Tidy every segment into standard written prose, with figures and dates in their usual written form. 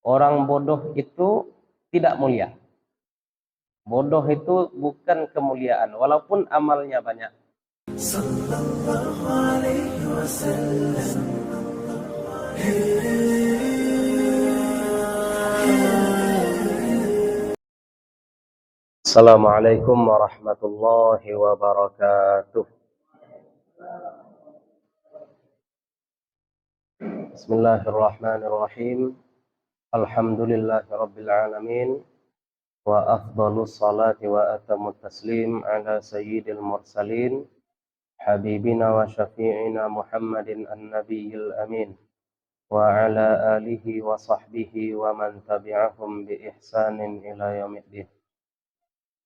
Orang bodoh itu tidak mulia. Bodoh itu bukan kemuliaan, walaupun amalnya banyak. Assalamualaikum warahmatullahi wabarakatuh. Bismillahirrahmanirrahim. Alhamdulillahi rabbil alamin. Wa afdalus salati wa atamut taslim ala sayyidil mursalin habibina wa syafi'ina Muhammadin an-nabiyil amin wa ala alihi wa sahbihi wa man tabi'ahum bi ihsanin ila yaumiddin.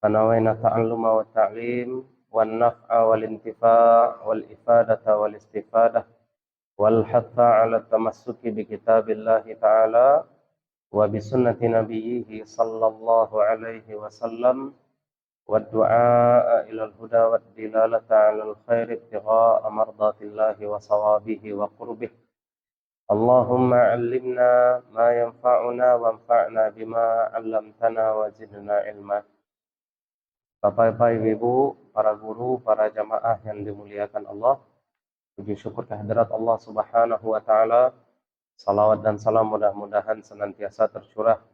Fanawayna ta'alluma wa ta'lim wan naf'a wal intifa' wal ifadata wal istifadah wal hatha 'ala tamassuki bi kitabillahi ta'ala wa bi sunnati nabiyhi sallallahu alaihi wasallam wa du'a ila al-huda wa dilalata 'ala al-khair ibtigha'a mardatillahi wa sawabihi wa qurbih. Allahumma 'allimna ma yanfa'una wanfa'na bima 'allamtana wa zidna ilma. Bapak-bapak, Ibu, para guru, para jamaah yang dimuliakan Allah, puji syukur kehadirat Allah Subhanahu wa taala. Salawat dan salam mudah-mudahan senantiasa tercurah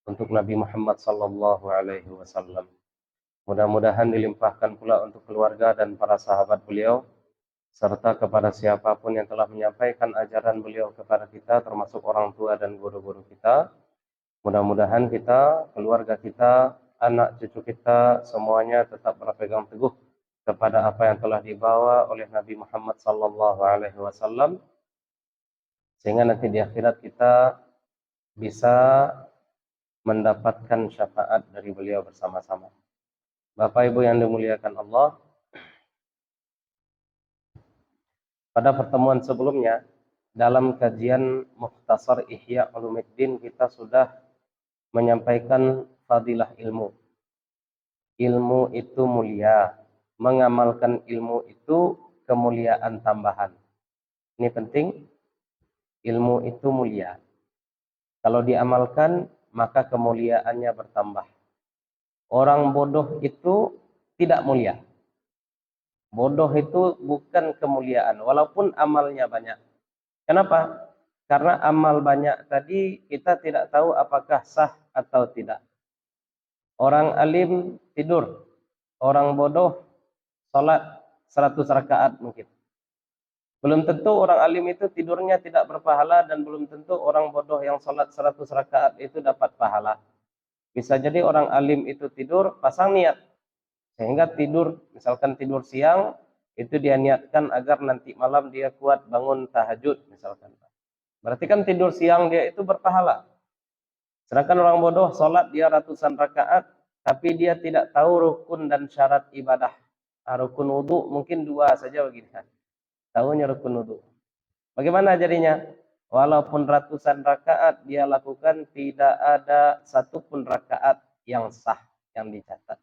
untuk Nabi Muhammad sallallahu alaihi wasallam. Mudah-mudahan dilimpahkan pula untuk keluarga dan para sahabat beliau, serta kepada siapapun yang telah menyampaikan ajaran beliau kepada kita, termasuk orang tua dan guru-guru kita. Mudah-mudahan kita, keluarga kita, anak cucu kita, semuanya tetap berpegang teguh kepada apa yang telah dibawa oleh Nabi Muhammad sallallahu alaihi wasallam, sehingga nanti di akhirat kita bisa mendapatkan syafaat dari beliau bersama-sama. Bapak Ibu yang dimuliakan Allah, pada pertemuan sebelumnya dalam kajian Mukhtasar Ihya Ulumuddin kita sudah menyampaikan fadilah ilmu. Ilmu itu mulia, mengamalkan ilmu itu kemuliaan tambahan. Ini penting. Ilmu itu mulia. Kalau diamalkan, maka kemuliaannya bertambah. Orang bodoh itu tidak mulia. Bodoh itu bukan kemuliaan, walaupun amalnya banyak. Kenapa? Karena amal banyak tadi kita tidak tahu apakah sah atau tidak. Orang alim tidur, orang bodoh sholat 100 rakaat mungkin. Belum tentu orang alim itu tidurnya tidak berpahala, dan belum tentu orang bodoh yang sholat 100 rakaat itu dapat pahala. Bisa jadi orang alim itu tidur pasang niat, sehingga tidur, misalkan tidur siang, itu dia niatkan agar nanti malam dia kuat bangun tahajud misalkan. Berarti kan tidur siang dia itu berpahala. Sedangkan orang bodoh sholat dia ratusan rakaat, tapi dia tidak tahu rukun dan syarat ibadah. Rukun wudu mungkin 2 saja begini kan. Tahunya rukun wudu. Bagaimana jadinya? Walaupun ratusan rakaat dia lakukan, tidak ada satupun rakaat yang sah yang dicatat.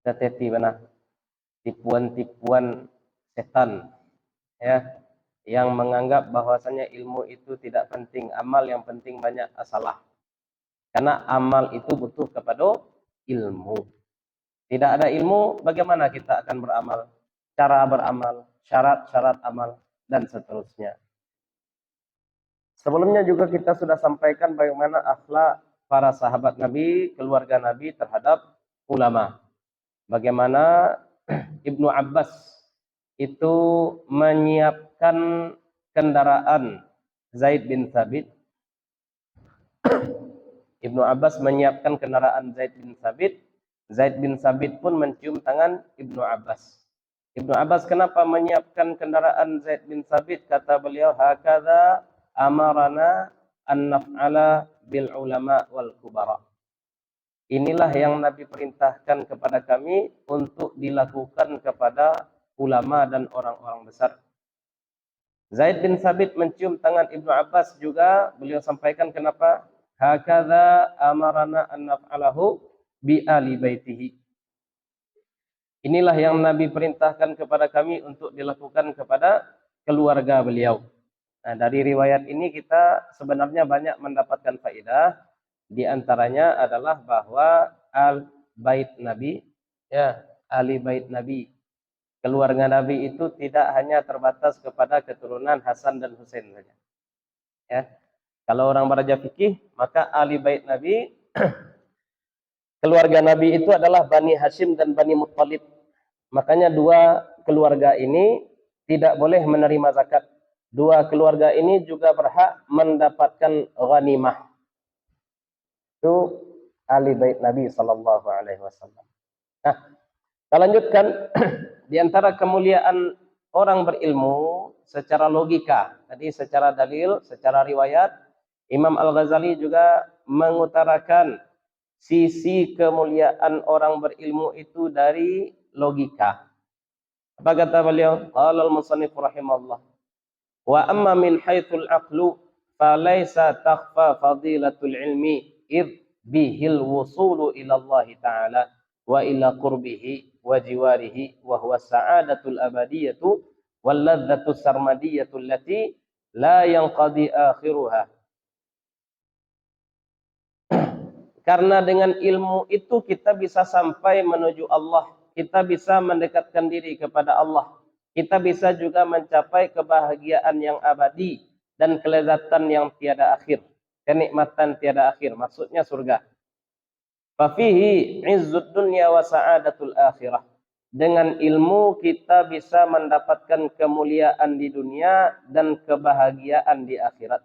Cateti mana? Tipuan-tipuan setan, ya, yang menganggap bahwasanya ilmu itu tidak penting, amal yang penting banyak. Salah. Karena amal itu butuh kepada ilmu. Tidak ada ilmu, bagaimana kita akan beramal? Cara beramal, syarat-syarat amal, dan seterusnya. Sebelumnya juga kita sudah sampaikan bagaimana akhlak para sahabat Nabi, keluarga Nabi terhadap ulama. Bagaimana Ibnu Abbas itu menyiapkan kendaraan Zaid bin Thabit. Ibnu Abbas menyiapkan kendaraan Zaid bin Thabit. Zaid bin Thabit pun mencium tangan Ibnu Abbas. Ibnu Abbas kenapa menyiapkan kendaraan Zaid bin Thabit? Kata beliau, hakadha amarana an naf'ala bil ulama wal kubara. Inilah yang Nabi perintahkan kepada kami untuk dilakukan kepada ulama dan orang-orang besar. Zaid bin Thabit mencium tangan Ibnu Abbas juga, beliau sampaikan kenapa? Hakadha amarana an naf'alahu bi ali baitihi. Inilah yang Nabi perintahkan kepada kami untuk dilakukan kepada keluarga beliau. Nah, dari riwayat ini kita sebenarnya banyak mendapatkan faedah. Di antaranya adalah bahwa al-bait Nabi, ya, ahli bait Nabi, keluarga Nabi itu tidak hanya terbatas kepada keturunan Hasan dan Husain saja. Ya. Kalau orang belajar fikih, maka ahli bait Nabi, keluarga Nabi itu adalah Bani Hashim dan Bani Muttalib. Makanya dua keluarga ini tidak boleh menerima zakat. Dua keluarga ini juga berhak mendapatkan ghanimah. Itu ahli bait Nabi sallallahu alaihi wasallam. Nah, kita lanjutkan. Di antara kemuliaan orang berilmu secara logika, tadi secara dalil, secara riwayat, Imam Al-Ghazali juga mengutarakan sisi kemuliaan orang berilmu itu dari logika. Apa kata beliau? Qala al-musannif rahimahullah. Wa amma min haitsul aqlu falaysa takhfa fadilatul ilmi id bihil wusulu ila Allah Ta'ala wa ila qurbihi wa jiwarihi wa huwa sa'adatul abadiyatu wal ladzatus sarmadiyatu allati la yanqadi akhiruha. Karena dengan ilmu itu kita bisa sampai menuju Allah, kita bisa mendekatkan diri kepada Allah, kita bisa juga mencapai kebahagiaan yang abadi dan kelezatan yang tiada akhir, kenikmatan tiada akhir, maksudnya surga. Fafihi izzud dunya wa sa'adatul akhirah. Dengan ilmu kita bisa mendapatkan kemuliaan di dunia dan kebahagiaan di akhirat.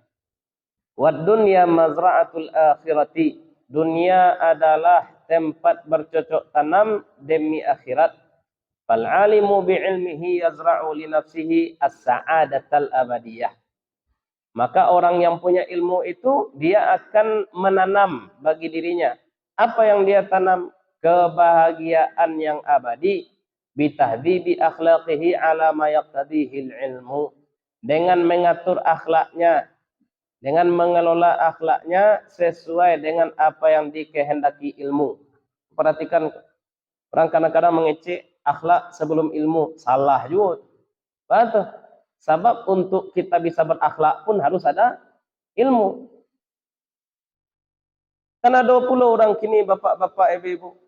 Wad dunya mazra'atul akhirati. Dunia adalah tempat bercocok tanam demi akhirat. Fal alimu bi'ilmihi yazra'u li nafsihi as-sa'adatal abadiyah. Maka orang yang punya ilmu itu dia akan menanam bagi dirinya. Apa yang dia tanam? Kebahagiaan yang abadi. Bitahdibi akhlaqihi ala ma yaqtadihil ilmu. Dengan mengatur akhlaknya, dengan mengelola akhlaknya sesuai dengan apa yang dikehendaki ilmu. Perhatikan, orang kadang-kadang mengecek akhlak sebelum ilmu. Salah juga. Betul. Sebab untuk kita bisa berakhlak pun harus ada ilmu. Kan ada pula orang kini, bapak-bapak, ibu-ibu.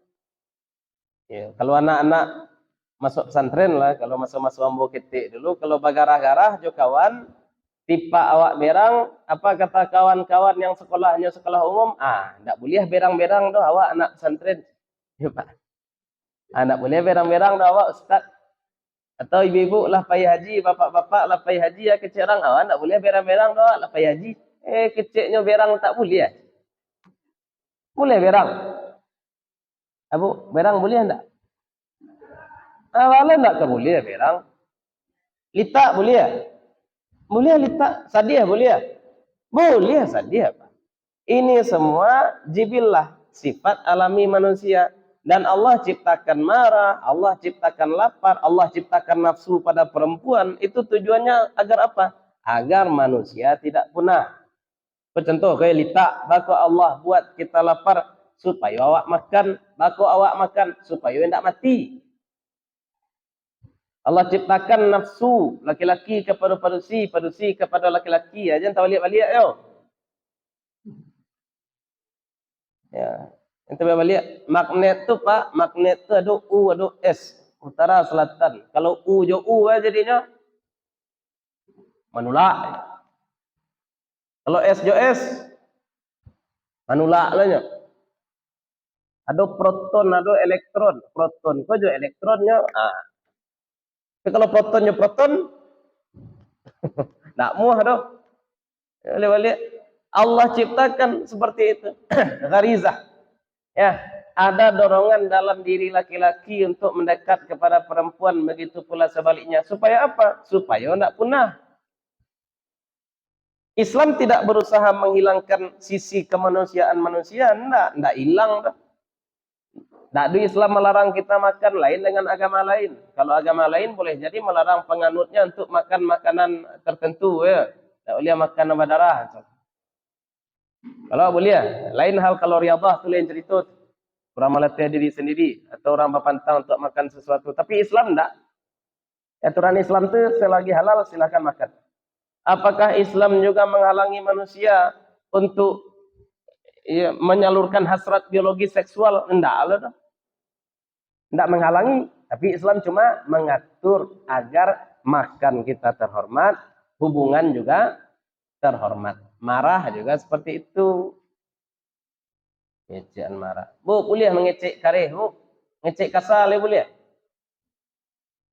Ya, kalau anak-anak masuk pesantren lah, kalau masuk-masuk ambo ketik dulu, kalau bagarah-garah jo kawan, tipa awak berang, apa kata kawan-kawan yang sekolahnya sekolah umum, ndak boleh berang-berang doh awak anak pesantren. Ya, Pak. Ndak boleh berang-berang doh awak ustaz. Atau ibu-ibu lah payah haji, bapak-bapak lah payah haji ya kecil orang, awak ndak boleh berang-berang doh lah payah haji. Kecilnya berang tak boleh ya? Boleh berang. Abu, berang boleh enggak? Awalnya enggak boleh berang. Litak boleh ya? Boleh litak. Sadiah boleh ya? Boleh sadiah, Pak. Ini semua jibillah, sifat alami manusia. Dan Allah ciptakan marah, Allah ciptakan lapar, Allah ciptakan nafsu pada perempuan. Itu tujuannya agar apa? Agar manusia tidak punah. Contoh kayak litak, bako Allah buat kita lapar supaya awak makan, bako awak makan supaya tidak mati. Allah ciptakan nafsu laki-laki kepada padusi, padusi kepada laki-laki. Jangan tahu balik-balik yo. Ya, ente balik. Magnet tu Pak, magnet tu ada U, ada S, utara selatan. Kalau U jo U jadinya menolak. Kalau S jo S menolak lahnya. Ada proton, ada elektron. Proton kau jo elektronnya. Tapi kalau protonnya proton, tak muah doh. Balik-balik. Allah ciptakan seperti itu. Gharizah. Ya, ada dorongan dalam diri laki-laki untuk mendekat kepada perempuan, begitu pula sebaliknya. Supaya apa? Supaya tidak punah. Islam tidak berusaha menghilangkan sisi kemanusiaan manusia, tidak hilang. Tak ada Islam melarang kita makan lain dengan agama lain. Kalau agama lain boleh jadi melarang penganutnya untuk makan makanan tertentu, ya. Tak boleh makan nama darah. Kalau boleh, lain hal kalau riadah tu lain cerita. Orang melatih diri sendiri atau orang berpantang untuk makan sesuatu. Tapi Islam tak. Aturan Islam tu selagi halal silakan makan. Apakah Islam juga menghalangi manusia untuk menyalurkan hasrat biologi seksual? Enggak lah. Enggak menghalangi. Tapi Islam cuma mengatur agar makan kita terhormat, hubungan juga terhormat. Marah juga seperti itu. Ngecekan marah. Bu, boleh mengecek kareh, Bu? Ngecek kasar boleh?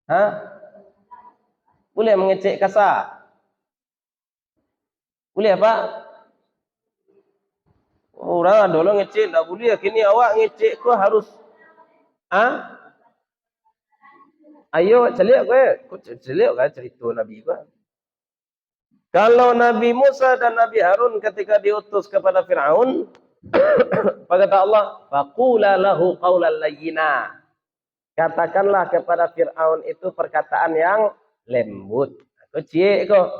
Hah? Boleh mengecek kasar? Boleh, Pak? Orang ada orang ngecek, tak boleh. Kini awak ngecek kau harus. Ah? Ayo, celik ke? Kau celik kan cerita Nabi kan? Kalau Nabi Musa dan Nabi Harun ketika diutus kepada Fir'aun, kata Allah, faqula lahu qawlan layyina. Katakanlah kepada Fir'aun itu perkataan yang lembut. Kau cik kau.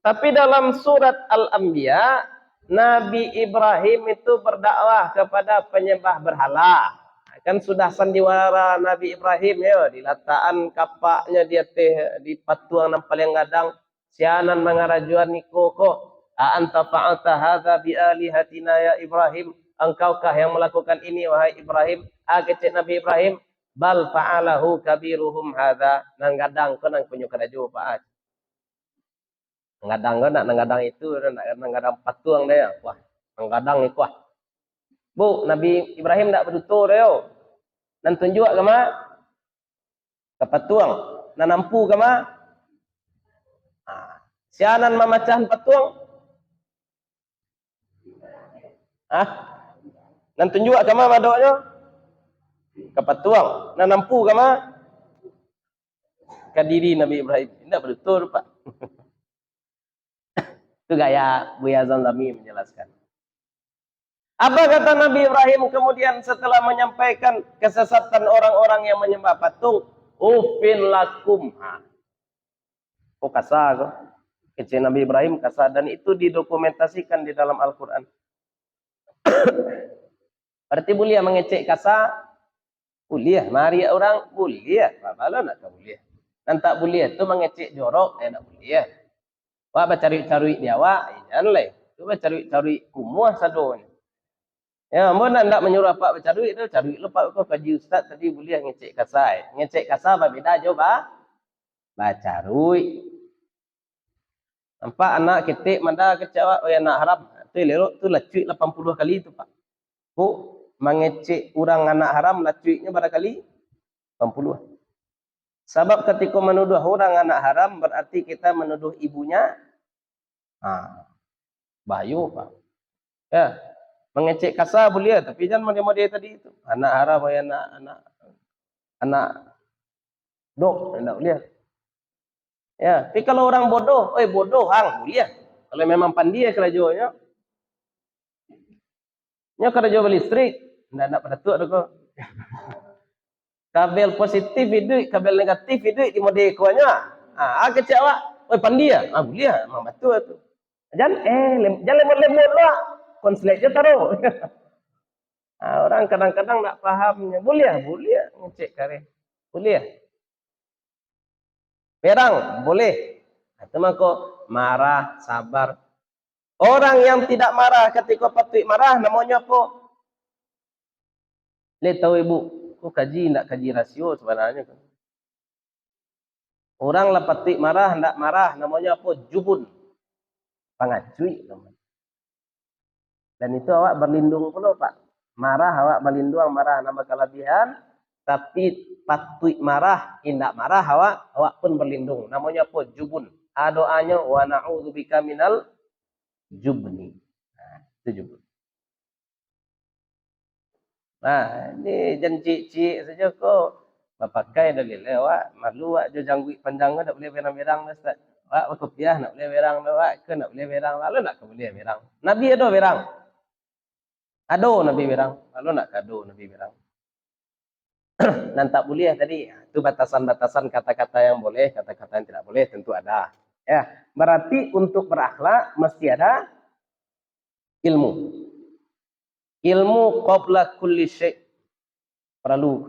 Tapi dalam surat Al-Anbiya, Nabi Ibrahim itu berdakwah kepada penyembah berhala. Kan sudah sandiwara Nabi Ibrahim ya, dilataan kapaknya dia teh di patuang nampal yang gadang sianan mangarajuan niko ko anta fa'alta hadza bi alihatina ya Ibrahim, engkaukah yang melakukan ini wahai Ibrahim? Kecek Nabi Ibrahim, bal fa'alahu kabiruhum hadza, nang gadang ko nang punyo karaju Pak. Ngadang ko nak ngadang itu nak ngadang patuang dia wah ngadang itu wah. Bu, Nabi Ibrahim tak bertutur dia. Dan tunjuk ke ma? Kepatuang. Dan nampu ke ma? Sianan memacahan patuang. Dan tunjuk ke ma madoknya? Kepatuang. Dan nampu ke ma? Kadiri Nabi Ibrahim. Tidak bertutur, Pak. Itu gaya Buya Zanlami menjelaskan. Apa kata Nabi Ibrahim kemudian setelah menyampaikan kesesatan orang-orang yang menyembah patung? Ufin lakum. Oh kasar kok. Kecil Nabi Ibrahim kasar. Dan itu didokumentasikan di dalam Al-Quran. Berarti boleh mengecek kasar? Boleh. Mari orang boleh. Kalau nak boleh. Dan tak boleh itu mengecek jorok. Tak boleh. Wah cari-cari dia wak. Jangan lah. Coba cari-cari kumuh sadonya. Ya, mana nak menyuruh Pak bercari itu, cari lupa kau kaji ustaz tadi boleh ngecek kasai. Ngecek kasar berbeda coba. Bacarui. Nampak anak ketik manda kecewa oh anak haram. Tu lerok tu lacuik 80 kali tu Pak. Kok mengecek orang anak haram lacuiknya barangkali 80. Sebab ketika menuduh orang anak haram berarti kita menuduh ibunya. Bayu Pak. Ya. Mengecek kasar boleh, tapi jangan model-model tadi itu. Anak haram, anak dok, tidak boleh. Ya, tapi kalau orang bodoh, bodoh hang boleh. Kalau memang pandai kerajuannya, nya kerajuan listrik, tidak pada tu ada kok. Kabel positif itu, kabel negatif itu di model kuanya. Kecewa, pandai ya, boleh, memang betul tu. Jangan lemot-lemot lah. Konslet je taruh. Orang kadang-kadang tak fahamnya. Boleh ngecek kareh. Boleh. Perang boleh. Itu maka marah, sabar. Orang yang tidak marah ketika patut marah namanya apa? Lihat tahu ibu, kok kaji tak kaji rasio sebenarnya. Orang lah patut marah, tak marah namanya apa? Jubun. Pangacui namanya. Dan itu awak berlindung pula Pak. Marah awak berlindung, marah nama kelebihan. Tapi patut marah, tidak marah awak pun berlindung. Namanya apa? Jubun. Doanya wa na'udzubika minal jubni. Itu jubun. Ini janji-cik saja kok. Pakai dalil awak malu awak jo janggut panjang tak boleh berang-berang Ustaz. Awak kopiah nak boleh berang awak ke nak boleh berang lalu nak boleh berang. Nabi ada berang. Ado Nabi berang. Kalau nak kado Nabi berang. Dan tak boleh tadi. Itu batasan-batasan kata-kata yang boleh, kata-kata yang tidak boleh tentu ada. Ya, berarti untuk berakhlak mesti ada ilmu. Ilmu qabla kulli syai'. Perlu.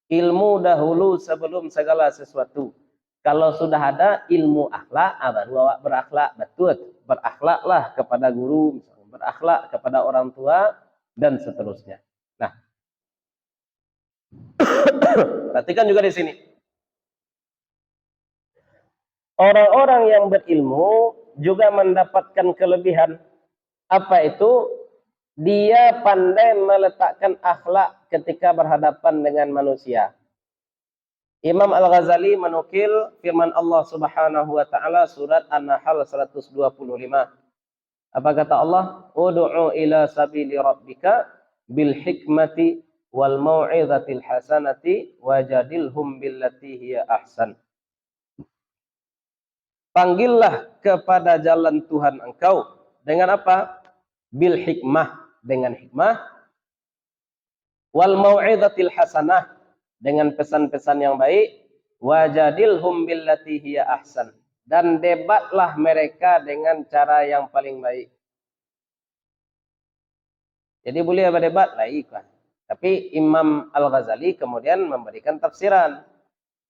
Ilmu dahulu sebelum segala sesuatu. Kalau sudah ada ilmu akhlak, baru awak berakhlak betul. Berakhlaklah kepada guru, misalnya, berakhlak kepada orang tua, dan seterusnya. Nah, perhatikan juga di sini. Orang-orang yang berilmu juga mendapatkan kelebihan. Apa itu? Dia pandai meletakkan akhlak ketika berhadapan dengan manusia. Imam Al-Ghazali menukil firman Allah Subhanahu wa taala surat An-Nahl 125. Apa kata Allah? Ud'u ila sabili rabbika bil hikmati wal mau'izatil hasanati wajadilhum billati hiya ahsan. Panggillah kepada jalan Tuhan engkau dengan apa? Bil hikmah, dengan hikmah, wal mau'izatil hasanah, dengan pesan-pesan yang baik, wajadilhum billati hiya ahsan, dan debatlah mereka dengan cara yang paling baik. Jadi boleh berdebat baik lah. Tapi Imam Al-Ghazali kemudian memberikan tafsiran.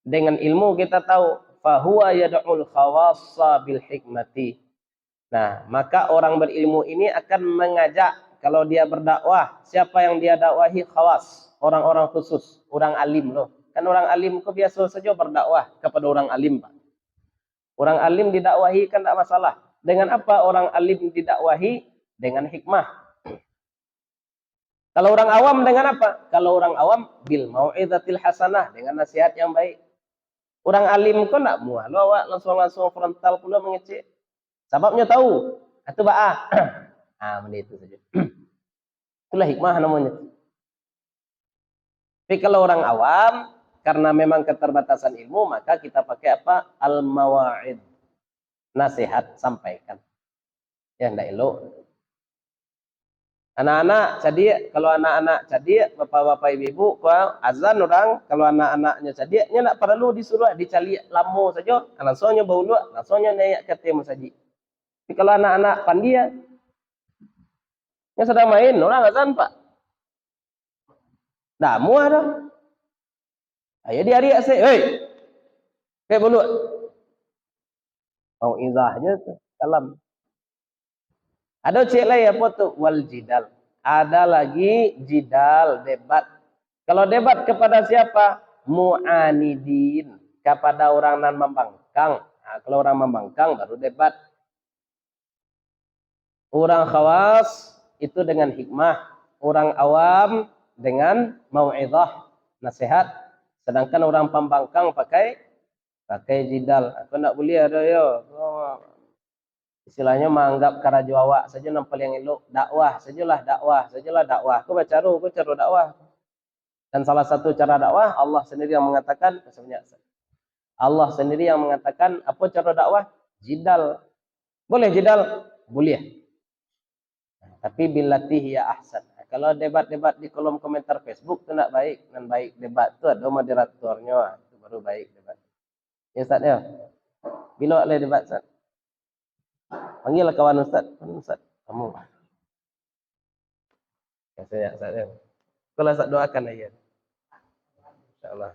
Dengan ilmu kita tahu fahuwa yad'ul khawassa bil hikmati. Nah, maka orang berilmu ini akan mengajak, kalau dia berdakwah, siapa yang dia dakwahi? Khawas, orang-orang khusus, orang alim loh. Kan orang alim kok biasa saja berdakwah kepada orang alim, Pak. Orang alim didakwahi kan tidak masalah. Dengan apa orang alim didakwahi? Dengan hikmah. Kalau orang awam dengan apa? Kalau orang awam bil mau'izatil hasanah, dengan nasihat yang baik. Orang alim kok tidak muah, lo awak langsung frontal pula mengecek. Sebabnya tahu, itu ba'ah. Itu saja. Itulah hikmah namanya. Tapi kalau orang awam, karena memang keterbatasan ilmu, maka kita pakai apa? Al-mawa'id. Nasihat, sampaikan. Ya, tidak elok. Anak-anak cadik, kalau anak-anak cadik, bapak-bapak ibu-ibu, azan orang, kalau anak-anaknya cadik, dia tidak perlu disuruh, dicari lamo saja, langsungnya baulu, langsungnya naik ke temu saja. Tapi kalau anak-anak pandia, yang sedang main, orang azan, Pak. Dah, muah dah. Ayo diari saya, hei, kayak baulu. Mau izahnya tuh, dalam. Ada cek lain apa tuh? Wal jidal. Ada lagi jidal, debat. Kalau debat kepada siapa? Mu'anidin. Kepada orang nan membangkang. Nah, kalau orang membangkang baru debat. Orang khawas itu dengan hikmah. Orang awam dengan mau'izah, nasihat. Sedangkan orang pembangkang pakai jidal. Aku nak boleh ada ya. Istilahnya menganggap karajo awak saja yang paling elok. Dakwah sajalah, dakwah. Aku baca dakwah. Dan salah satu cara dakwah, Allah sendiri yang mengatakan, apa cara dakwah? Jidal. Boleh jidal? Boleh. Tapi billati hiya ahsan. Kalau debat-debat di kolom komentar Facebook itu tidak baik. Dan baik debat itu ada moderatornya. Itu baru baik debat. Ya Ustaz ya. Bila boleh debat Ustaz? Panggil kawan Ustaz. Kamu. Ya saya Ustaz ya. Kalau Ustaz doakan aja. InsyaAllah.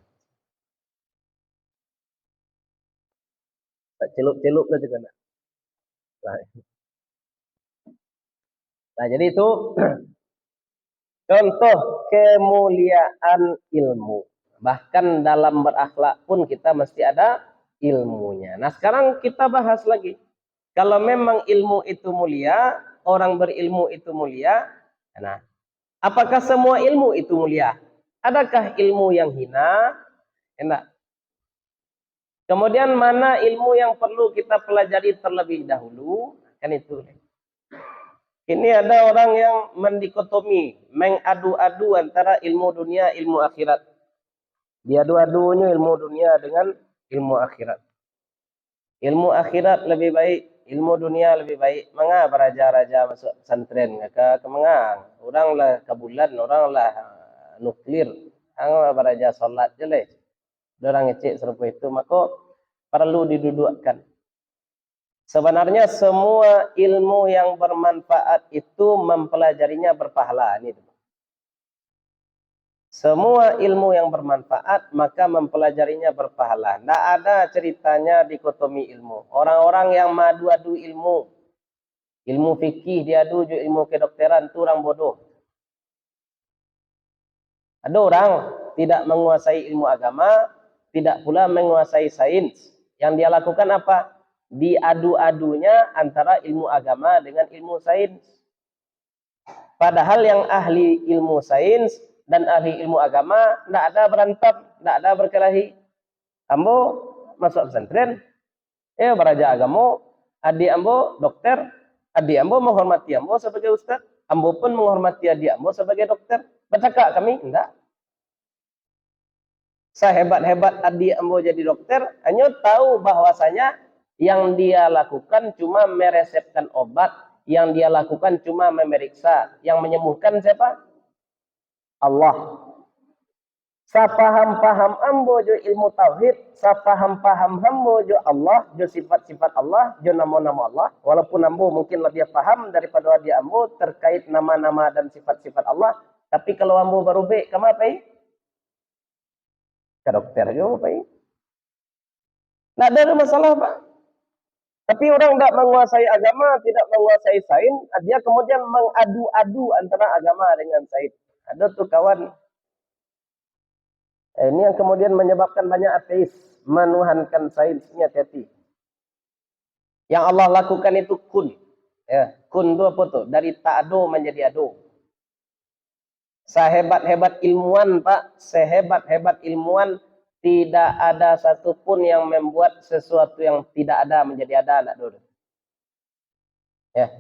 Tak celup-celup lah juga nak. Nah, jadi itu contoh kemuliaan ilmu. Bahkan dalam berakhlak pun kita mesti ada ilmunya. Nah, sekarang kita bahas lagi. Kalau memang ilmu itu mulia, orang berilmu itu mulia, nah, apakah semua ilmu itu mulia? Adakah ilmu yang hina? Enak. Kemudian mana ilmu yang perlu kita pelajari terlebih dahulu? Kan itu. Ini ada orang yang mendikotomi, mengadu-adu antara ilmu dunia, ilmu akhirat. Diadu-adunya ilmu dunia dengan ilmu akhirat. Ilmu akhirat lebih baik, ilmu dunia lebih baik. Mengapa raja-raja masuk pesantren? Kemengang. Orang lah kabulan, orang lah nuklir. Ang raja solat je leh. Orang ngecek serupa itu, maka perlu didudukkan. Sebenarnya semua ilmu yang bermanfaat itu mempelajarinya berpahala. Ini. Semua ilmu yang bermanfaat, maka mempelajarinya berpahala. Tidak ada ceritanya dikotomi ilmu. Orang-orang yang madu-adu ilmu, ilmu fikih diadu ilmu kedokteran, itu orang bodoh. Ada orang tidak menguasai ilmu agama, tidak pula menguasai sains. Yang dia lakukan apa? Diadu-adunya antara ilmu agama dengan ilmu sains. Padahal yang ahli ilmu sains dan ahli ilmu agama tidak ada berantem, tidak ada berkelahi. Ambo masuk pesantren, beraja agama, adik ambo dokter, adik ambo menghormati ambo sebagai ustaz, ambo pun menghormati adik ambo sebagai dokter. Bercakap kami? Tidak. Sehebat-hebat adik ambo jadi dokter, hanya tahu bahwasanya yang dia lakukan cuma meresepkan obat, yang dia lakukan cuma memeriksa, yang menyembuhkan siapa? Allah. Sapaham-paham ambo jo ilmu tauhid, sapaham-paham ambo jo Allah, jo sifat-sifat Allah, jo nama-nama Allah. Walaupun ambo mungkin lebih paham daripada dia ambo terkait nama-nama dan sifat-sifat Allah, tapi kalau ambo baru be, kamu apa? Ke dokter jo apa? Tidak ada masalah, Pak. Tapi orang tidak menguasai agama, tidak menguasai sains, dia kemudian mengadu-adu antara agama dengan sains. Ada tuh kawan, ini yang kemudian menyebabkan banyak ateis menuhankan sainsnya, hati-hati. Yang Allah lakukan itu kun. Ya, kun itu apa tuh? Dari tak ado menjadi ado. Sehebat-hebat ilmuwan, Pak, sehebat-hebat ilmuwan, tidak ada satupun yang membuat sesuatu yang tidak ada menjadi ada, anak dulu. Ya,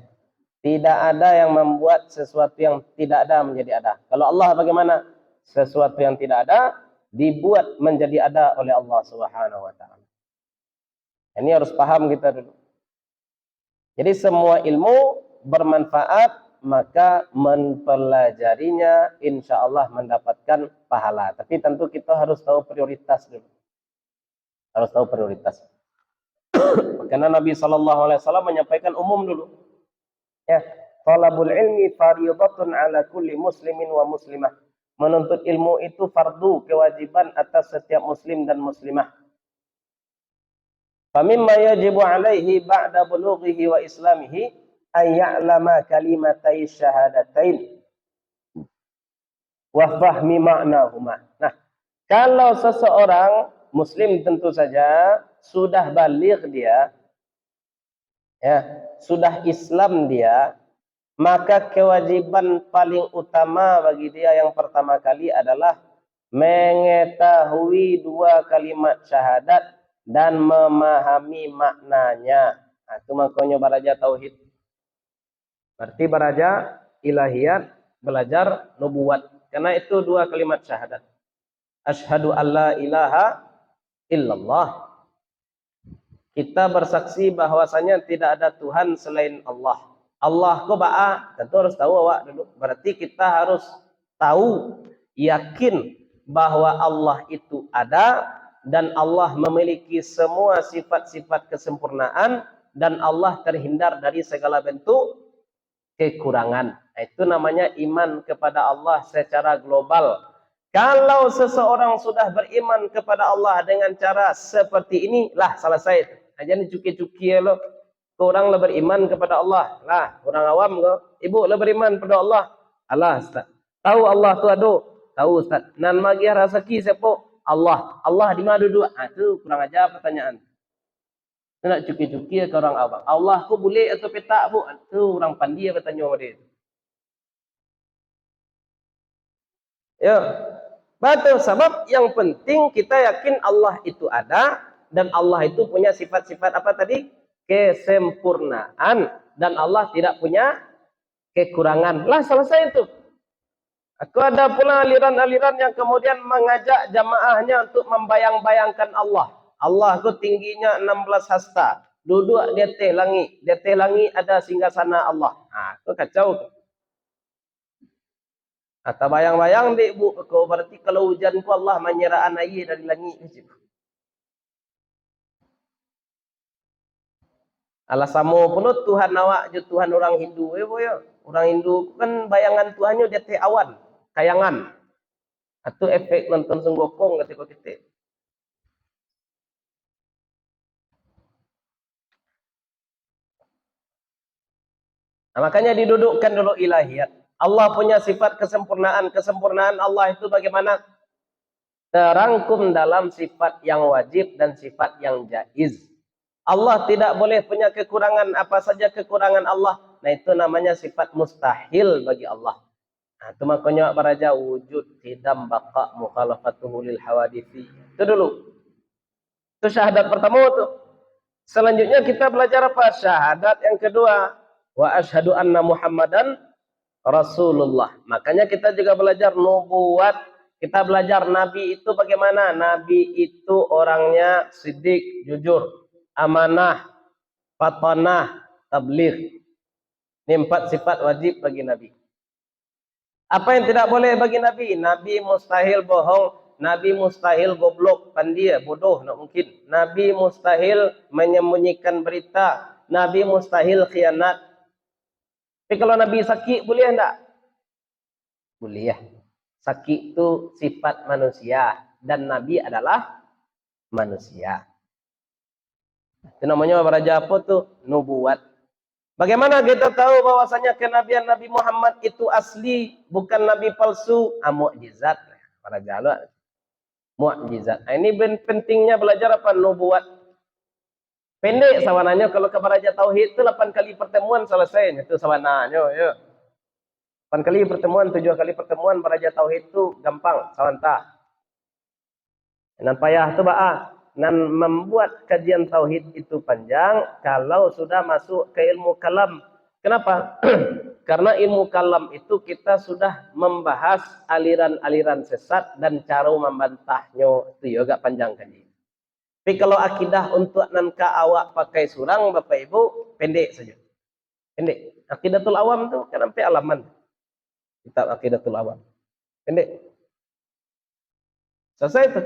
tidak ada yang membuat sesuatu yang tidak ada menjadi ada. Kalau Allah bagaimana? Sesuatu yang tidak ada dibuat menjadi ada oleh Allah Subhanahu wa taala. Ini harus paham kita dulu. Jadi semua ilmu bermanfaat, maka mempelajarinya insya Allah mendapatkan pahala. Tapi tentu kita harus tahu prioritas dulu. Harus tahu prioritas. Karena Nabi SAW menyampaikan umum dulu. Ya, talabul ilmi fardhatun ala kulli muslimin wa muslimah. Menuntut ilmu itu fardu, kewajiban atas setiap muslim dan muslimah. Famimma yajibu alaihi ba'da bulughihi wa islamihi an ya'lama kalimatai syahadatain wa fahmi ma'nahuma. Nah, kalau seseorang muslim tentu saja sudah baligh dia, ya, sudah Islam dia, maka kewajiban paling utama bagi dia yang pertama kali adalah mengetahui dua kalimat syahadat dan memahami maknanya. Nah, itu makanya belajar tauhid. Berarti belajar ilahiyat, belajar nubuat. Karena itu dua kalimat syahadat. Asyhadu alla ilaha illallah. Kita bersaksi bahwasanya tidak ada Tuhan selain Allah. Allah ko ba'a, tentu harus tahu awak dulu. Berarti kita harus tahu, yakin bahwa Allah itu ada dan Allah memiliki semua sifat-sifat kesempurnaan dan Allah terhindar dari segala bentuk kekurangan. Itu namanya iman kepada Allah secara global. Kalau seseorang sudah beriman kepada Allah dengan cara seperti ini, lah selesai. Aja ni cuki-cuki lo. Orang lah beriman kepada Allah. Lah, orang awam ko. Ibu lah beriman kepada Allah. Allah, Ustaz. Tahu Allah tu ada? Tahu, Ustaz. Nan magi rezeki siapa? Allah. Allah di mana duduk? Itu kurang ajar pertanyaan. Nak cuki-cuki ke orang awam. Allah ku boleh atau petak bu? Itu orang pandai bertanya pada dia. Ya. Betul, sebab yang penting kita yakin Allah itu ada dan Allah itu punya sifat-sifat apa tadi? Kesempurnaan dan Allah tidak punya kekurangan. Lah selesai itu. Aku ada pula aliran-aliran yang kemudian mengajak jamaahnya untuk membayang-bayangkan Allah. Allah itu tingginya 16 hasta. Duduk di atas langit. Di atas langit ada singgasana Allah. Itu kacau. Atau bayang-bayang dek bu, kau berarti kalau hujan ku Allah menyerahkan air dari langit. Alasamo pun Tuhan awak je Tuhan orang Hindu, ya. Orang Hindu kan bayangan Tuhannya di atas awan, kayangan. Atau efek nonton senggokong ketika kita. Nah, makanya didudukkan dulu ilahiyat. Allah punya sifat kesempurnaan. Kesempurnaan Allah itu bagaimana? Terangkum dalam sifat yang wajib dan sifat yang jaiz. Allah tidak boleh punya kekurangan, apa saja kekurangan Allah. Nah itu namanya sifat mustahil bagi Allah. Nah, itu makanya baraja wujud hidam baqa mukhalafatuhu lil hawadithi. Itu dulu. Itu syahadat pertama itu. Selanjutnya kita belajar apa? Syahadat yang kedua. Wa asyhadu anna Muhammadan Rasulullah. Makanya kita juga belajar nubuat. Kita belajar Nabi itu bagaimana? Nabi itu orangnya siddiq, jujur, amanah, fatanah, tabligh. Ini 4 sifat wajib bagi Nabi. Apa yang tidak boleh bagi Nabi? Nabi mustahil bohong. Nabi mustahil goblok, pandia, bodoh, nak mungkin. Nabi mustahil menyembunyikan berita. Nabi mustahil khianat. Tapi kalau Nabi sakit, boleh enggak? Boleh. Sakit itu sifat manusia. Dan Nabi adalah manusia. Itu namanya beraja apa tuh? Nubuat. Bagaimana kita tahu bahwasanya kenabian Nabi Muhammad itu asli, bukan nabi palsu? Mukjizat. Para jalur. Mukjizat. Ini pentingnya belajar apa? Nubuat. Pendek sawananya kalau ke beraja tauhid itu 8 kali pertemuan selesai. Itu sawananya. Ya. 8 kali pertemuan, 7 kali pertemuan beraja tauhid itu gampang, sawanta. Dan payah itu ba'a. Dan membuat kajian tauhid itu panjang kalau sudah masuk ke ilmu kalam. Kenapa? Karena ilmu kalam itu kita sudah membahas aliran-aliran sesat dan cara membantahnya. Itu juga panjang kajian. Tapi kalau akidah untuk nanka awak pakai surang, Bapak Ibu, pendek saja. Pendek. Akidatul awam itu kan sampai alaman. Kitab Aqidatul Awam. Pendek. Selesai itu.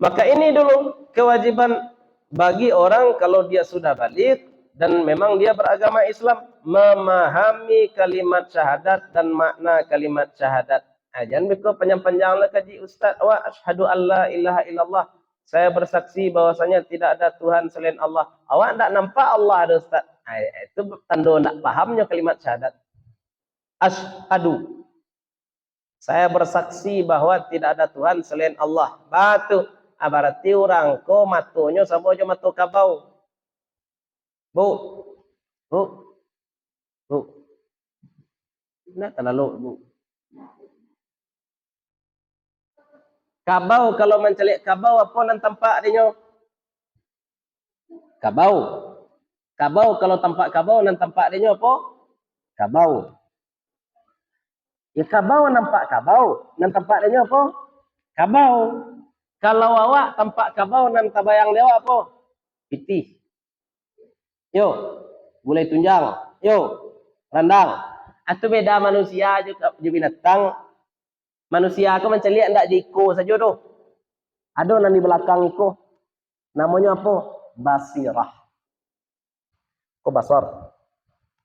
Maka ini dulu kewajiban bagi orang kalau dia sudah balik dan memang dia beragama Islam, memahami kalimat syahadat dan makna kalimat syahadat. Jangan biko panjang-panjang lah kaji Ustaz. Wa asyhadu alla ilaha illallah. Saya bersaksi bahwasanya tidak ada Tuhan selain Allah. Awak tak nampak Allah ada Ustaz. Itu tanda tak pahamnya kalimat syahadat. Asyhadu. Saya bersaksi bahwa tidak ada Tuhan selain Allah. Batu. Berarti orang ko matunya sama aja matu kabau. Bu. Bu. Bu. Nah, terlalu bu. Kabau kalau mencelik kabau apa nan tampak dia? Kabau. Kabau kalau tampak kabau nan tampak dia apa? Kabau. Ya kabau nampak kabau, nan tampak dia apa? Kabau. Kalau awak tampak kabau nan tabayang dewa apa? Pitih. Yo, boleh tunjang. Yo, rendang. Itu beda manusia juga binatang. Manusia aku menceliak ndak jiko saja doh. Ada nan di belakang iko. Namanya apa? Basirah. Kok basar?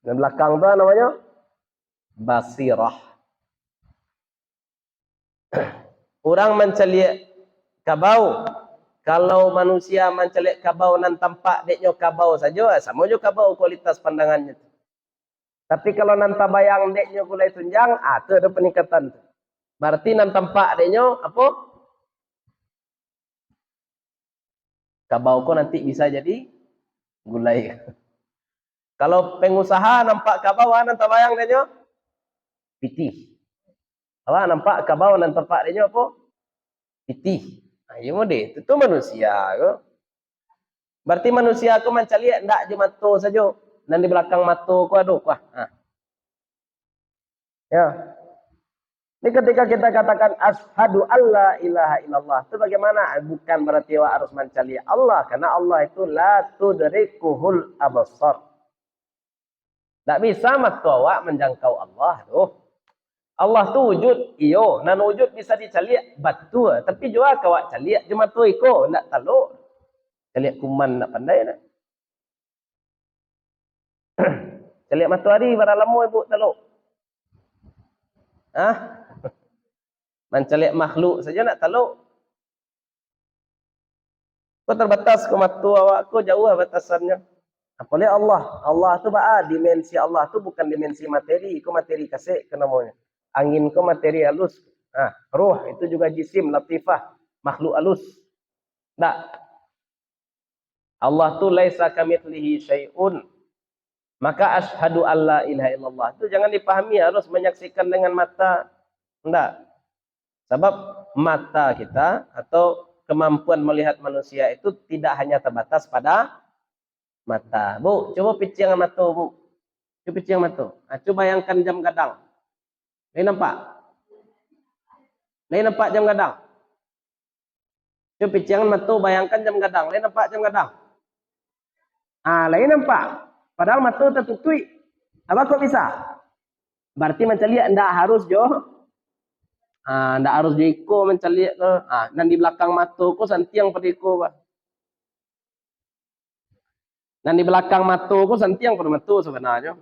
Di belakang tu namanya basirah. Orang menceliak kabau. Kalau manusia mencelik kabau nan tampak deknya kabau saja, sama juga kabau kualitas pandangannya. Tapi kalau nan tabayang deknya gulai tunjang, itu ada peningkatan. Berarti nan tampak deknya apa? Kabau ko nanti bisa jadi gulai. Kalau pengusaha nampak kabau nan tabayang deknya pitih. Awak nampak kabau nan tampak deknya apa? Pitih. Ayo mode, itu manusia ko. Berarti manusia ko mencari ndak di mata saja, dan di belakang mata ko aduh wah. Ya. Ini ketika kita katakan asyhadu alla ilaha illallah, itu bagaimana? Bukan berarti awak harus mencari Allah, karena Allah itu la tudrikuhul absar. Tak bisa mata awak menjangkau Allah tuh. Allah tu wujud, iyo, nan wujud bisa dicaliak batu, tapi juga kawak caliak cuma tu iko, nak taluk. Caliak kuman nak pandai nak. Caliak matahari bara lama ibu taluk. Mencari makhluk saja nak taluk. Kau terbatas ke mata awak, kau jauh batasannya. Apalagi Allah. Allah tu dimensi Allah tu bukan dimensi materi. Kau materi kasih ke namanya. Angin kau materi halus. Ruh itu juga jisim, latifah. Makhluk halus. Tak. Allah tu laisa kamitslihi syai'un. Maka asyhadu alla ilaha illallah. Itu jangan dipahami harus menyaksikan dengan mata. Enggak. Sebab mata kita atau kemampuan melihat manusia itu tidak hanya terbatas pada mata. Bu, coba picing mata, Bu. Coba picing mata. Coba bayangkan jam gadang. Lain nampak? Lain nampak jam gadang? Coba picing mata, bayangkan jam gadang. Lain nampak jam gadang? Lain nampak. Padahal mata tertutup. Apa kok bisa? Berarti mencari ndak harus jo. Ndak harus diiko mencari ke. Dan di belakang mata ko santiang pediko ba. Dan di belakang mata ko santiang pada mata sebenarnya.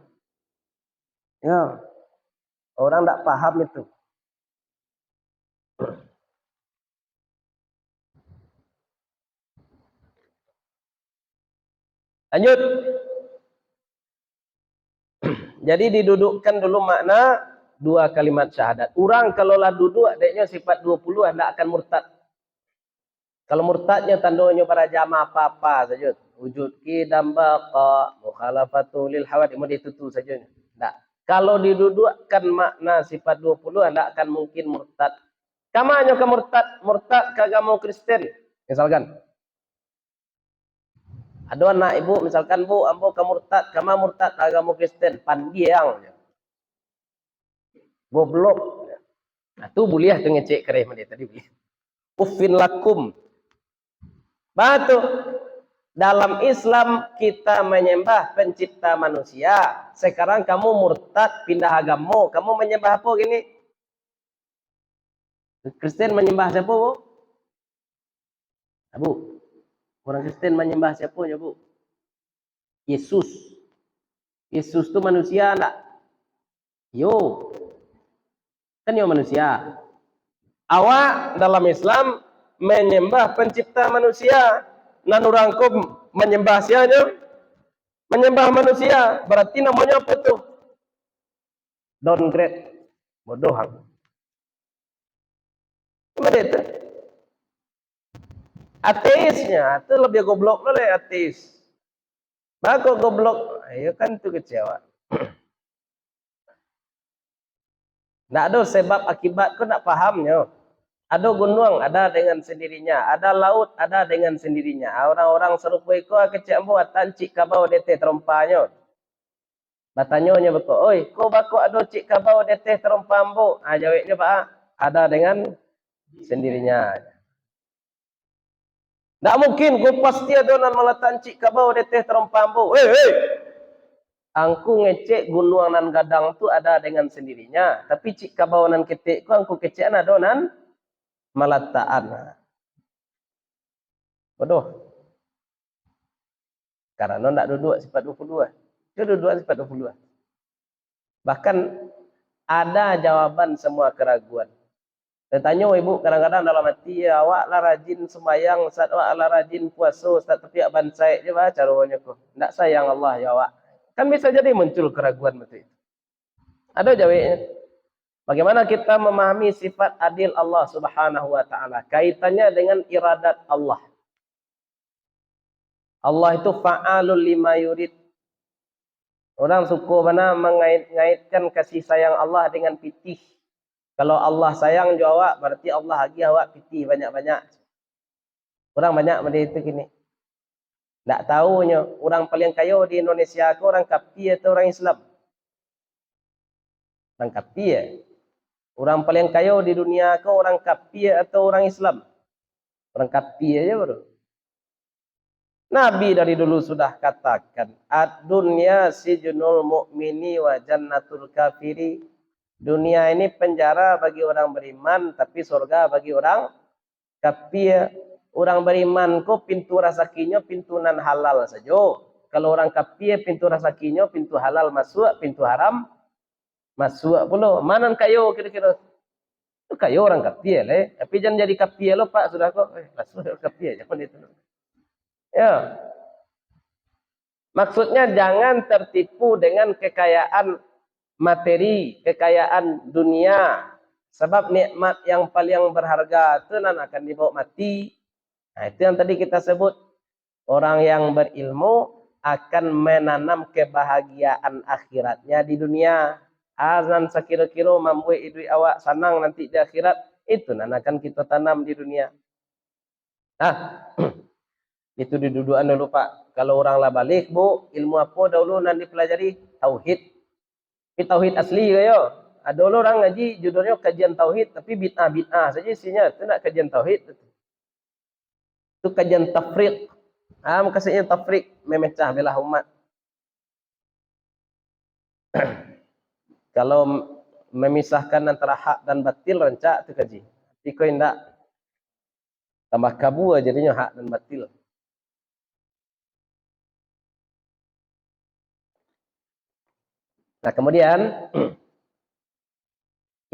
Ya. Orang ndak paham itu. Lanjut. Jadi didudukkan dulu makna dua kalimat syahadat. Orang kalau lah duduk adanya sifat 20 tidak akan murtad. Kalau murtadnya tandanya para jamaah apa-apa saja. Wujud qidam baqa, mukhalafatu lil hawadith, mau ditutu saja. Tak. Kalau didudukkan makna sifat 20 tidak akan mungkin murtad. Kamanya ke murtad ke agama Kristen. Misalkan. Ada anak ibu, misalkan bu, ambo ke murtad, kama murtad agama Kristen, pandiang. Goblok. Nah, tu boleh tu ngecek kereh mana tadi boleh. Uffin lakum. Batu. Dalam Islam kita menyembah pencipta manusia. Sekarang kamu murtad pindah agama, kamu menyembah apa gini? Kristen menyembah siapa, Bu? Bu. Orang Kristen menyembah siapa ya, Bu? Yesus. Yesus itu manusia enggak? Yo. Kan yo manusia. Awak dalam Islam menyembah pencipta manusia. Nan orangku menyembah siapa? Menyembah manusia. Berarti namanya apa tuh? Downgrade. Bodoh. Gimana itu? Ateisnya. Itu lebih goblok oleh ateis. Maka goblok. Ayo kan itu kecewa. Tidak ada sebab akibat. Kau tidak pahamnya. Ada gunung, ada dengan sendirinya. Ada laut, ada dengan sendirinya. Orang-orang serupa itu kecek buat tancik kabau deteh terompanya. Batanya betul. Oi, kau bakal ada cik kabau deteh terompambu. Jawabnya Pak, ada dengan sendirinya. Tak mungkin, kau pasti ada nan malah tancik kabau deteh terompambu. Hei. Angku ngecek gunung nan gadang tu ada dengan sendirinya. Tapi cik kabau nan ketik ku angku kecek ada nan malataan. Bodoh. Karena tidak duduk sifat 22. Dia duduk sifat 22. Bahkan ada jawaban semua keraguan. Saya tanya ibu kadang-kadang dalam hati, ya, awak lah rajin sembahyang, Ustaz, awak lah rajin puasa, Ustaz, tapi awak bansai je bah caranya ku. Tidak sayang Allah ya awak. Kan bisa jadi muncul keraguan betul itu. Ada jawabnya. Bagaimana kita memahami sifat adil Allah Subhanahu wa taala? Kaitannya dengan iradat Allah. Allah itu fa'alul lima yurid. Orang suka mana mengait-ngaitkan kasih sayang Allah dengan pitih. Kalau Allah sayang jo awak, berarti Allah lagi awak pitih banyak-banyak. Orang banyak benda itu gini. Tak tahunya, orang paling kaya di Indonesia ke orang Kapi atau orang Islam? Orang Kapi ya. Orang paling kaya di dunia ke orang Kapi atau orang Islam? Orang Kapi aja baru. Nabi dari dulu sudah katakan, ad-dunya sijnul mu'mini wa jannatul kafiri. Dunia ini penjara bagi orang beriman, tapi surga bagi orang kafir. Orang beriman kok pintu rezekinya pintu nan halal saja. Kalau orang kafir pintu rezekinya pintu halal masuk, pintu haram masuk pula. Mana kayo kira-kira? Kayo orang kaptie le, tapi jangan jadi kaptie lo Pak, sudah kok. Langsung kaptie jangan itu. Ya. Maksudnya jangan tertipu dengan kekayaan materi, kekayaan dunia. Sebab nikmat yang paling berharga itu akan dibawa mati. Nah, itu yang tadi kita sebut. Orang yang berilmu akan menanam kebahagiaan akhiratnya di dunia. Azan sekira-kira membuat hidup awak senang nanti di akhirat. Itu akan kita tanam di dunia. Nah, itu didudukan dulu Pak. Kalau orang lah balik, Bu, ilmu apa dahulu nanti pelajari? Tauhid. Ini tauhid asli kayo. Ada orang ngaji judulnya kajian tauhid, tapi bid'ah saja isinya. Itu nak kajian tauhid. Itu kajian tafriq. Maksudnya tafriq, memecah belah umat. Kalau memisahkan antara hak dan batil rancak itu kaji. Tapi kau tidak tambah kabur jadinya hak dan batil. Nah, kemudian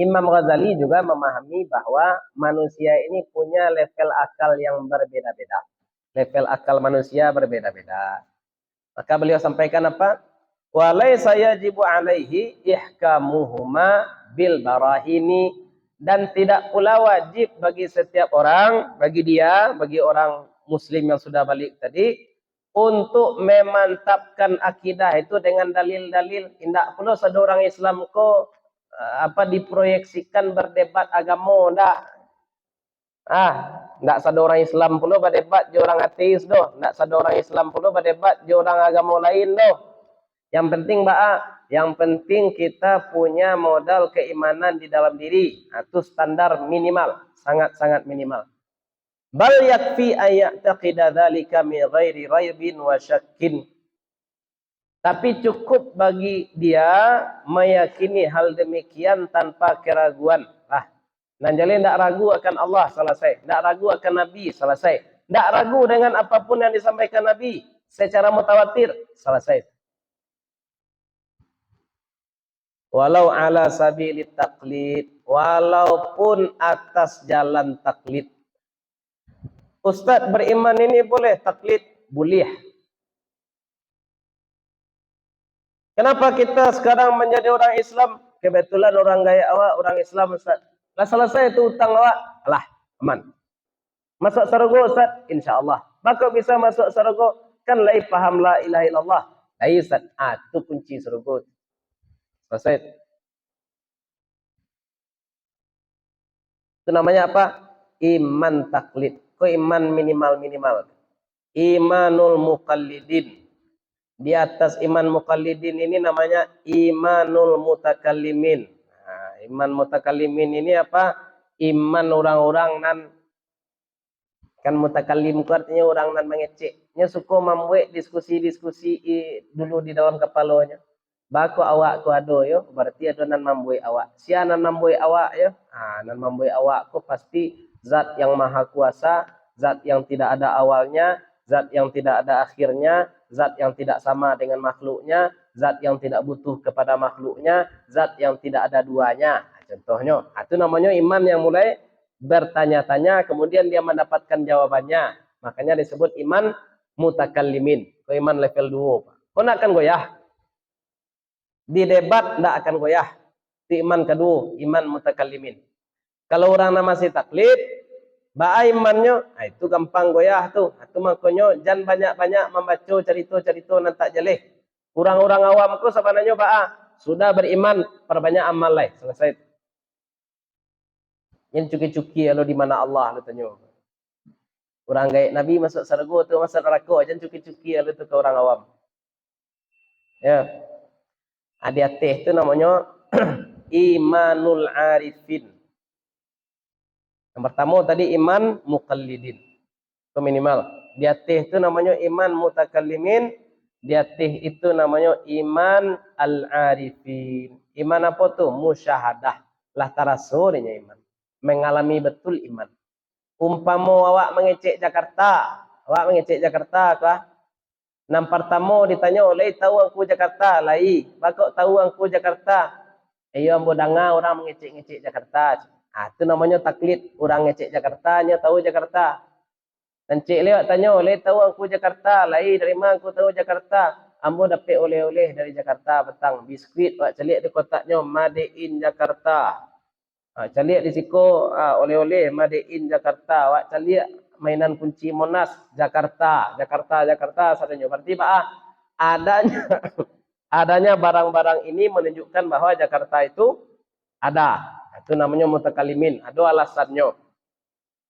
Imam Ghazali juga memahami bahwa manusia ini punya level akal yang berbeda-beda. Level akal manusia berbeda-beda. Maka beliau sampaikan apa? Walaysa yajibu alaihi ihkamuhuma bil barahini, dan tidak pula wajib bagi setiap orang, bagi orang muslim yang sudah balik tadi, untuk memantapkan akidah itu dengan dalil-dalil. Tidak pula seorang Islam ko diproyeksikan berdebat agama, ndak. Ndak seorang Islam pula berdebat je orang ateis doh, ndak seorang Islam pula berdebat je orang agama lain doh. Yang penting yang penting kita punya modal keimanan di dalam diri. Itu standar minimal, sangat-sangat minimal. Bal yakfi ayya'taqida dzalika min ghairi raibin wa syakkin. Tapi cukup bagi dia meyakini hal demikian tanpa keraguan. Nanjali tidak ragu akan Allah, selesai. Tidak ragu akan Nabi, selesai. Tidak ragu dengan apapun yang disampaikan Nabi secara mutawatir, selesai. Walau ala sabilit taklid, walaupun atas jalan taklid. Ustadz beriman ini boleh taklid? Boleh. Kenapa kita sekarang menjadi orang Islam? Kebetulan orang gaya awak, orang Islam Ustaz. Lah selesai itu utang awak, alah, aman. Masuk surga Ustaz? InsyaAllah. Maka bisa masuk surga, kan lai paham la ilaha illallah. Lai Ustaz, itu kunci surga. Selesai. Itu namanya apa? Iman taklid. Kok iman minimal-minimal? Imanul muqallidin. Di atas iman muqallidin ini namanya imanul mutakallimin. Nah, iman mutakallimin ini apa? Iman orang-orang nan, kan mutakallim itu artinya orang nan mengeceknya, suka membuat diskusi-diskusi dulu di dalam kepalanya. Bako awak ko ado yo, berarti ada nan membuat awak. Sia nan membuat awak yo. Nan membuat awak ko pasti zat yang maha kuasa, zat yang tidak ada awalnya, zat yang tidak ada akhirnya, zat yang tidak sama dengan makhluknya, zat yang tidak butuh kepada makhluknya, zat yang tidak ada duanya. Contohnya, itu namanya iman yang mulai bertanya-tanya, kemudian dia mendapatkan jawabannya. Makanya disebut iman mutakallimin. Kau iman level 2. Kau nak akan goyah. Di debat tidak akan goyah. Itu iman kedua, iman mutakallimin. Kalau orang masih taklid, imannya, itu gampang goyah tuh. Itu makanya jangan banyak-banyak membaca cerita-cerita nan tak jeleh. Orang-orang awam ku sebenarnya sudah beriman, perbanyak amal lah, selesai. Yang cuki-cuki kalau di mana Allah lu tanya. Orang gaya Nabi masuk surga tu masuk neraka, jangan cuki-cuki kalau tu ke orang awam. Ya. Adik-adik itu namanya imanul arifin. Yang pertama tadi iman muqallidin. Itu minimal. Di atas itu namanya iman mutakallimin. Di atas itu namanya iman al-arifin. Iman apa tuh? Musyahadah. Lah tarasurnya iman. Mengalami betul iman. Umpama awak mengecek Jakarta. Awak mengecek Jakarta kah? Nam pertama ditanya oleh tahu aku Jakarta. Lai. Bakok tahu aku Jakarta. Ayo ambo danga orang mengecek-ngecek Jakarta. Itu namanya taklid. Orang ngecek Jakarta, nya tahu Jakarta. Dan cik lewat tanya, oleh tahu aku Jakarta. Lai dari mana aku tahu Jakarta? Ambo dapat oleh-oleh dari Jakarta petang. Biskuit, wak celik di kotaknya, Made in Jakarta. Celik di siku, oleh-oleh Made in Jakarta. Wak celik mainan kunci Monas, Jakarta. Jakarta, Jakarta. Sadanya. Berarti pak, adanya adanya barang-barang ini menunjukkan bahwa Jakarta itu ada. Itu namanya mutakalimin. Ada alasannya.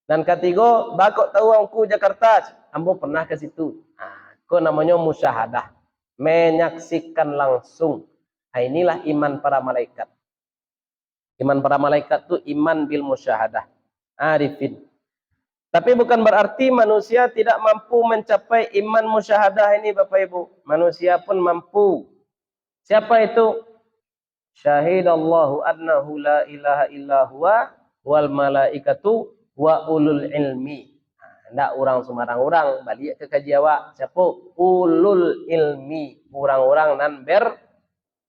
Dan ketiga, bakok tahu aku Jakarta. Ambo pernah ke situ. Itu namanya musyahadah. Menyaksikan langsung. Inilah iman para malaikat. Iman para malaikat itu iman bil musyahadah. Arifin. Tapi bukan berarti manusia tidak mampu mencapai iman musyahadah ini Bapak Ibu. Manusia pun mampu. Siapa itu? Syahidallahu annahu la ilaha illa huwa wal malaikatu wa ulul ilmi. Hendak orang sembarang orang balik ke kajiawa. Siapa? Ulul ilmi. Orang-orang nan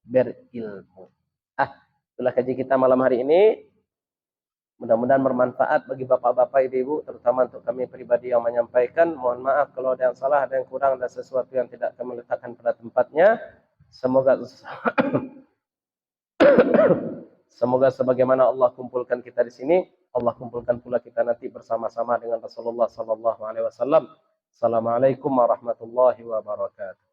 berilmu. Itulah kaji kita malam hari ini. Mudah-mudahan bermanfaat bagi bapak-bapak, ibu-ibu, terutama untuk kami pribadi yang menyampaikan. Mohon maaf kalau ada yang salah, ada yang kurang, ada sesuatu yang tidak kami letakkan pada tempatnya. Semoga sebagaimana Allah kumpulkan kita di sini, Allah kumpulkan pula kita nanti bersama-sama dengan Rasulullah sallallahu alaihi wasallam. Assalamualaikum warahmatullahi wabarakatuh.